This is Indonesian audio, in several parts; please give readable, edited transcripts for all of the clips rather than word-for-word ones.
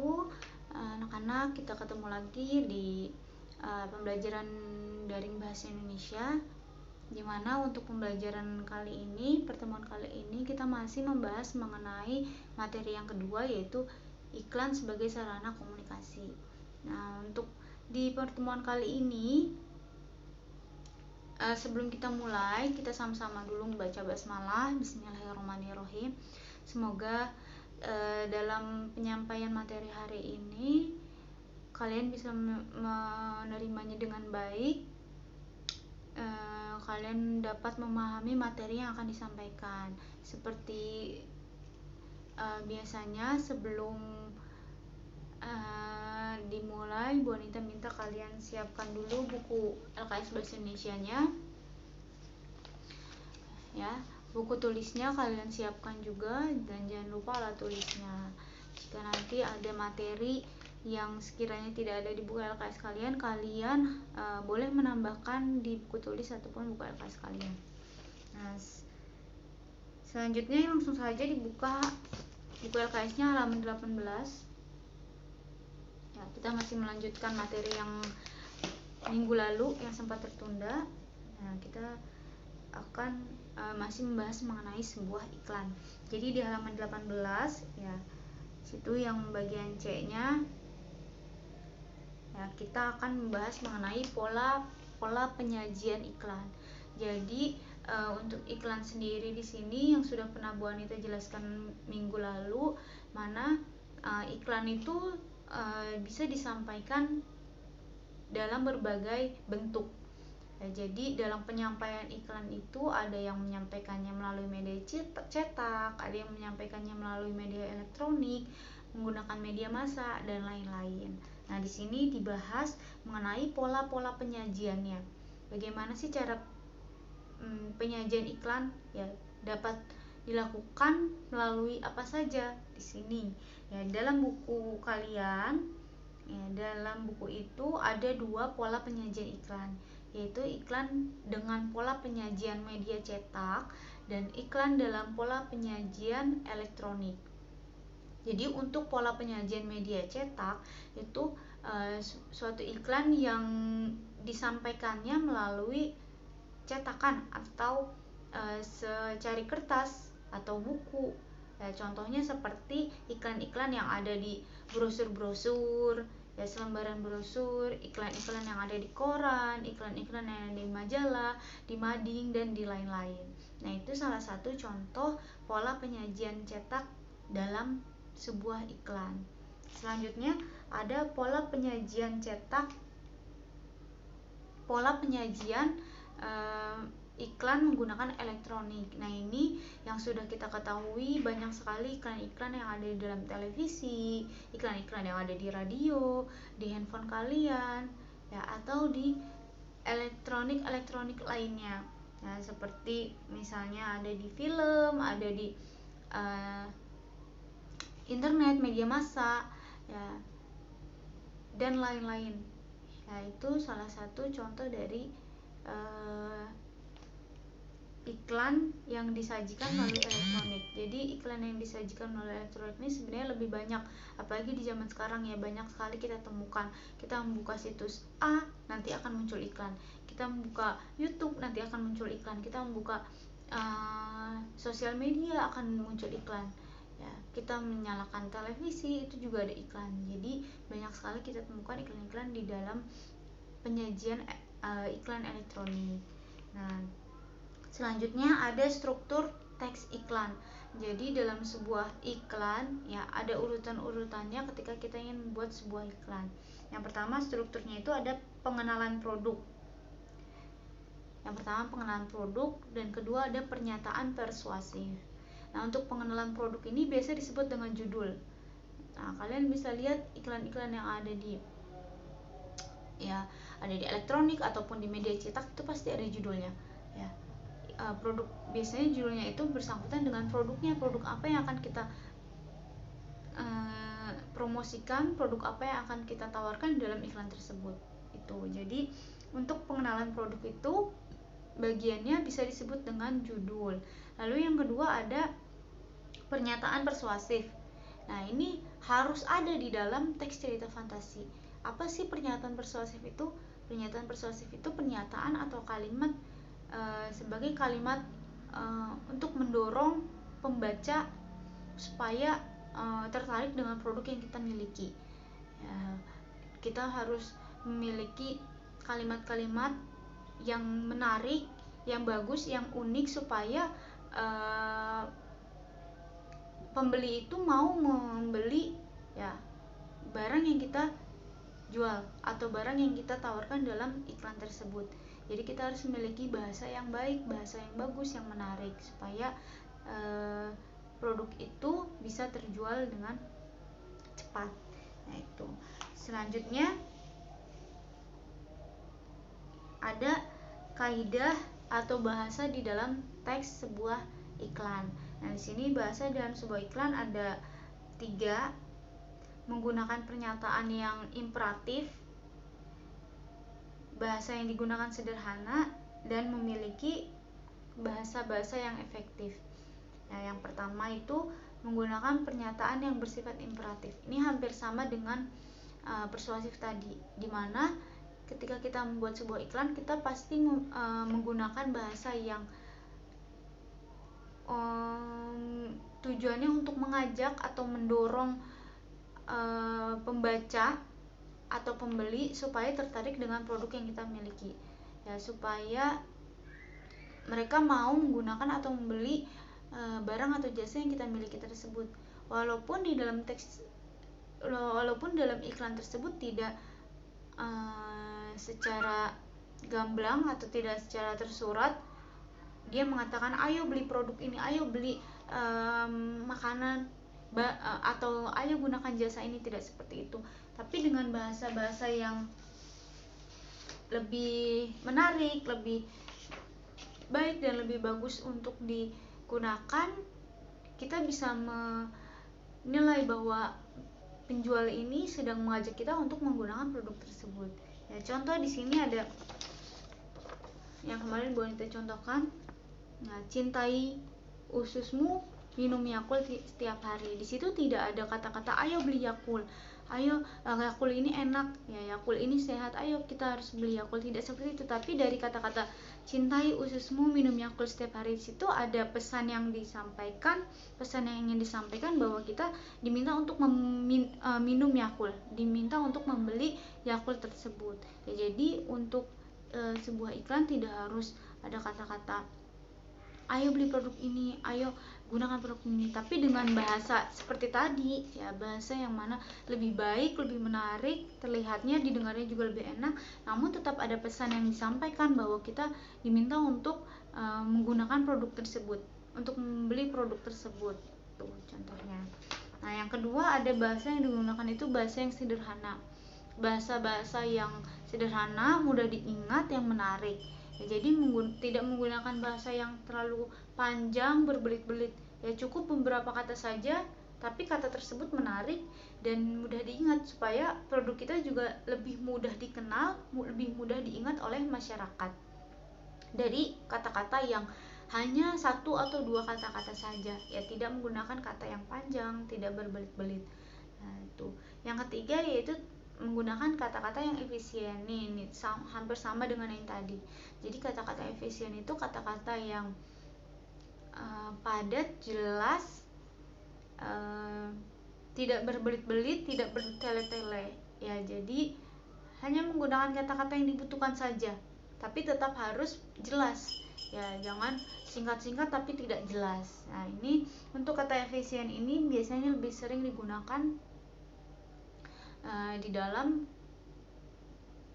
wabarakatuh. Anak-anak, kita ketemu lagi di pembelajaran daring bahasa Indonesia, dimana untuk pembelajaran kali ini, pertemuan kali ini kita masih membahas mengenai materi yang kedua, yaitu iklan sebagai sarana komunikasi. Nah, untuk di pertemuan kali ini, sebelum kita mulai, kita sama-sama dulu membaca basmalah. Bismillahirrahmanirrahim. Semoga dalam penyampaian materi hari ini kalian bisa menerimanya dengan baik. Kalian dapat memahami materi yang akan disampaikan. Seperti biasanya, sebelum dimulai, Bu Anita minta kalian siapkan dulu buku LKS Bahasa Indonesia-nya, ya. Buku tulisnya kalian siapkan juga, dan jangan lupa alat tulisnya. Jika nanti ada materi yang sekiranya tidak ada di buku LKS kalian, boleh menambahkan di buku tulis ataupun buku LKS kalian. Nah, selanjutnya langsung saja dibuka buku LKS-nya halaman 18. Ya, kita masih melanjutkan materi yang minggu lalu yang sempat tertunda. Nah, kita akan masih membahas mengenai sebuah iklan. Jadi di halaman 18, ya, situ yang bagian C-nya, ya, kita akan membahas mengenai pola penyajian iklan. Jadi untuk iklan sendiri di sini yang sudah pernah Bu Anita jelaskan minggu lalu, mana iklan itu bisa disampaikan dalam berbagai bentuk. Ya, jadi dalam penyampaian iklan itu ada yang menyampaikannya melalui media cetak, ada yang menyampaikannya melalui media elektronik, menggunakan media massa, dan lain-lain. Nah, di sini dibahas mengenai pola-pola penyajiannya. Bagaimana sih cara penyajian iklan? Ya, dapat dilakukan melalui apa saja di sini. Ya, dalam buku kalian, ya, dalam buku itu ada 2 pola penyajian iklan, yaitu iklan dengan pola penyajian media cetak dan iklan dalam pola penyajian elektronik. Jadi untuk pola penyajian media cetak itu suatu iklan yang disampaikannya melalui cetakan atau secari kertas atau buku. Ya, contohnya seperti iklan-iklan yang ada di brosur-brosur, ya, selembaran brosur, iklan-iklan yang ada di koran, iklan-iklan yang ada di majalah, di mading, dan di lain-lain. Nah, itu salah satu contoh pola penyajian cetak dalam sebuah iklan. Selanjutnya ada pola penyajian cetak, pola penyajian iklan menggunakan elektronik. Nah, ini yang sudah kita ketahui, banyak sekali iklan-iklan yang ada di dalam televisi, iklan-iklan yang ada di radio, di handphone kalian, ya, atau di elektronik lainnya. Nah, seperti misalnya ada di film, ada di internet, media massa, ya, dan lain-lain. Ya, itu salah satu contoh dari iklan yang disajikan melalui elektronik. Jadi iklan yang disajikan melalui elektronik ini sebenarnya lebih banyak, apalagi di zaman sekarang, ya, banyak sekali kita temukan. Kita membuka situs A, nanti akan muncul iklan. Kita membuka YouTube, nanti akan muncul iklan. Kita membuka sosial media, akan muncul iklan. Ya, kita menyalakan televisi, itu juga ada iklan. Jadi banyak sekali kita temukan iklan-iklan di dalam penyajian iklan elektronik. Nah, selanjutnya ada struktur teks iklan. Jadi dalam sebuah iklan, ya, ada urutan-urutannya ketika kita ingin membuat sebuah iklan. Yang pertama, strukturnya itu ada pengenalan produk. Yang pertama pengenalan produk, dan kedua ada pernyataan persuasif. Nah, untuk pengenalan produk ini biasa disebut dengan judul. Nah, kalian bisa lihat iklan-iklan yang ada di elektronik ataupun di media cetak, itu pasti ada judulnya, ya. Produk, biasanya judulnya itu bersangkutan dengan produknya, produk apa yang akan kita promosikan, produk apa yang akan kita tawarkan dalam iklan tersebut. Itu. Jadi untuk pengenalan produk itu bagiannya bisa disebut dengan judul. Lalu yang kedua ada pernyataan persuasif. Nah, ini harus ada di dalam teks cerita fantasi. Apa sih pernyataan persuasif itu? Pernyataan persuasif itu pernyataan atau kalimat sebagai kalimat untuk mendorong pembaca supaya tertarik dengan produk yang kita miliki. Ya, kita harus memiliki kalimat-kalimat yang menarik, yang bagus, yang unik supaya pembeli itu mau membeli ya barang yang kita jual atau barang yang kita tawarkan dalam iklan tersebut. Jadi kita harus memiliki bahasa yang baik, bahasa yang bagus, yang menarik supaya produk itu bisa terjual dengan cepat. Nah, itu. Selanjutnya ada kaidah atau bahasa di dalam teks sebuah iklan. Nah, di sini bahasa dalam sebuah iklan ada 3, menggunakan pernyataan yang imperatif, bahasa yang digunakan sederhana, dan memiliki bahasa-bahasa yang efektif. Nah, yang pertama itu menggunakan pernyataan yang bersifat imperatif. Ini hampir sama dengan persuasif tadi, di mana ketika kita membuat sebuah iklan, kita pasti menggunakan bahasa yang tujuannya untuk mengajak atau mendorong pembaca atau pembeli supaya tertarik dengan produk yang kita miliki, ya, supaya mereka mau menggunakan atau membeli barang atau jasa yang kita miliki tersebut. Walaupun dalam iklan tersebut tidak secara gamblang atau tidak secara tersurat dia mengatakan ayo beli produk ini, ayo beli makanan atau ayo gunakan jasa ini, tidak seperti itu. Tapi dengan bahasa-bahasa yang lebih menarik, lebih baik dan lebih bagus untuk digunakan, kita bisa menilai bahwa penjual ini sedang mengajak kita untuk menggunakan produk tersebut. Ya, contoh di sini ada yang kemarin Bu Anita contohkan. Nah, cintai ususmu, minum Yakult setiap hari. Di situ tidak ada kata-kata ayo beli Yakult, ayo Yakult ini enak, ya Yakult ini sehat, ayo kita harus beli Yakult, tidak seperti itu. Tapi dari kata-kata cintai ususmu, minum Yakult setiap hari, di situ ada pesan yang disampaikan, pesan yang ingin disampaikan bahwa kita diminta untuk minum Yakult, diminta untuk membeli Yakult tersebut. Ya, jadi untuk sebuah iklan tidak harus ada kata-kata ayo beli produk ini, ayo gunakan produk ini, tapi dengan bahasa seperti tadi, ya bahasa yang mana lebih baik, lebih menarik, terlihatnya, didengarnya juga lebih enak, namun tetap ada pesan yang disampaikan bahwa kita diminta untuk menggunakan produk tersebut, untuk membeli produk tersebut. Tuh contohnya. Nah, yang kedua ada bahasa yang digunakan itu bahasa yang sederhana. Bahasa-bahasa yang sederhana, mudah diingat, yang menarik. Ya, jadi tidak menggunakan bahasa yang terlalu panjang berbelit-belit. Ya, cukup beberapa kata saja, tapi kata tersebut menarik dan mudah diingat supaya produk kita juga lebih mudah dikenal, lebih mudah diingat oleh masyarakat. Dari kata-kata yang hanya 1 atau 2 kata-kata saja, ya tidak menggunakan kata yang panjang, tidak berbelit-belit. Nah, itu. Yang ketiga yaitu menggunakan kata-kata yang efisien. Ini hampir sama dengan yang tadi. Jadi kata-kata efisien itu kata-kata yang padat, jelas, tidak berbelit-belit, tidak bertele-tele. Ya, jadi hanya menggunakan kata-kata yang dibutuhkan saja, tapi tetap harus jelas. Ya, jangan singkat-singkat tapi tidak jelas. Nah, ini untuk kata efisien ini biasanya lebih sering digunakan di dalam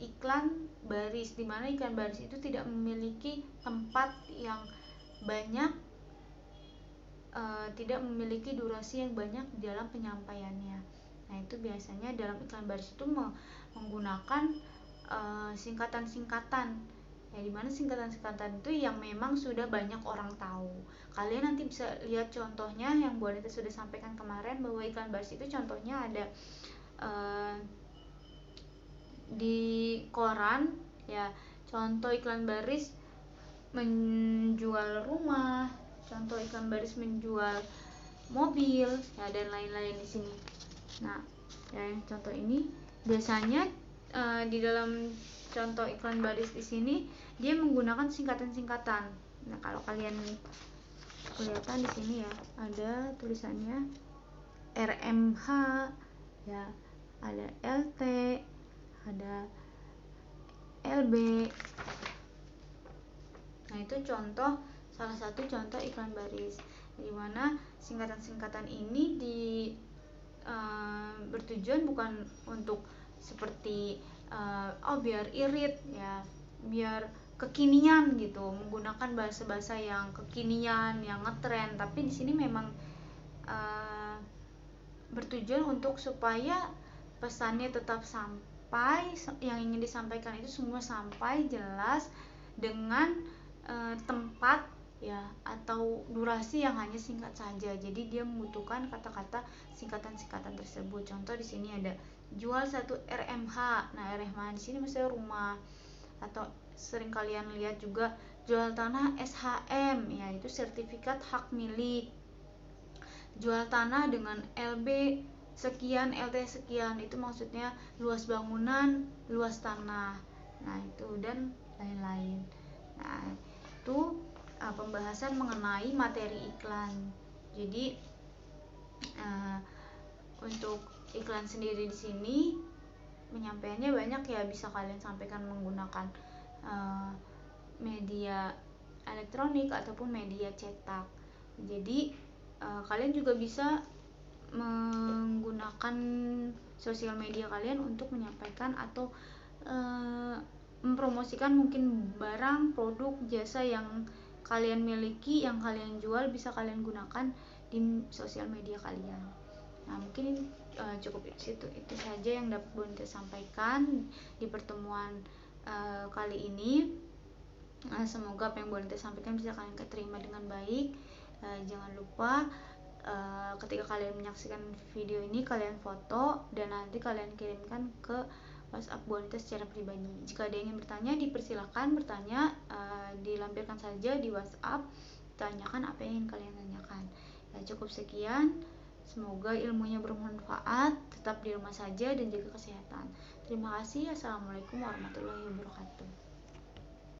iklan baris, di mana iklan baris itu tidak memiliki tempat yang banyak, tidak memiliki durasi yang banyak di dalam penyampaiannya. Nah, itu biasanya dalam iklan baris itu menggunakan singkatan-singkatan. Ya, dimana singkatan-singkatan itu yang memang sudah banyak orang tahu. Kalian nanti bisa lihat contohnya yang Bu Anita sudah sampaikan kemarin, bahwa iklan baris itu contohnya ada di koran, ya. Contoh iklan baris menjual rumah, contoh iklan baris menjual mobil ya, dan lain-lain di sini. Nah, ya yang contoh ini biasanya di dalam contoh iklan baris di sini dia menggunakan singkatan-singkatan. Nah, kalau kalian kelihatan di sini ya, ada tulisannya RMH ya, ada LT, ada LB. Nah, itu salah satu contoh iklan baris, di mana singkatan-singkatan ini bertujuan bukan untuk seperti biar irit ya, biar kekinian gitu, menggunakan bahasa-bahasa yang kekinian, yang ngetren, tapi di sini memang bertujuan untuk supaya pesannya tetap sampai, yang ingin disampaikan itu semua sampai jelas dengan tempat ya, atau durasi yang hanya singkat saja. Jadi dia membutuhkan kata-kata singkatan-singkatan tersebut. Contoh di sini ada jual 1 RMH. Nah, RMH di sini maksudnya rumah, atau sering kalian lihat juga jual tanah SHM, yaitu sertifikat hak milik. Jual tanah dengan LB sekian, LT sekian, itu maksudnya luas bangunan, luas tanah. Nah, itu dan lain-lain. Nah, itu pembahasan mengenai materi iklan. Jadi untuk iklan sendiri di sini penyampaiannya banyak ya, bisa kalian sampaikan menggunakan media elektronik ataupun media cetak. Jadi kalian juga bisa menggunakan sosial media kalian untuk menyampaikan atau mempromosikan mungkin barang, produk, jasa yang kalian miliki, yang kalian jual, bisa kalian gunakan di sosial media kalian. Nah, mungkin cukup itu saja yang dapat Bonita sampaikan di pertemuan kali ini. Semoga apa yang Bonita sampaikan bisa kalian terima dengan baik. Jangan lupa ketika kalian menyaksikan video ini, kalian foto dan nanti kalian kirimkan ke WhatsApp Bonita secara pribadi. Jika ada yang ingin bertanya, dipersilakan bertanya, dilampirkan saja di WhatsApp, tanyakan apa yang ingin kalian tanyakan. Ya, cukup sekian. Semoga ilmunya bermanfaat. Tetap di rumah saja dan jaga kesehatan. Terima kasih. Assalamualaikum warahmatullahi wabarakatuh.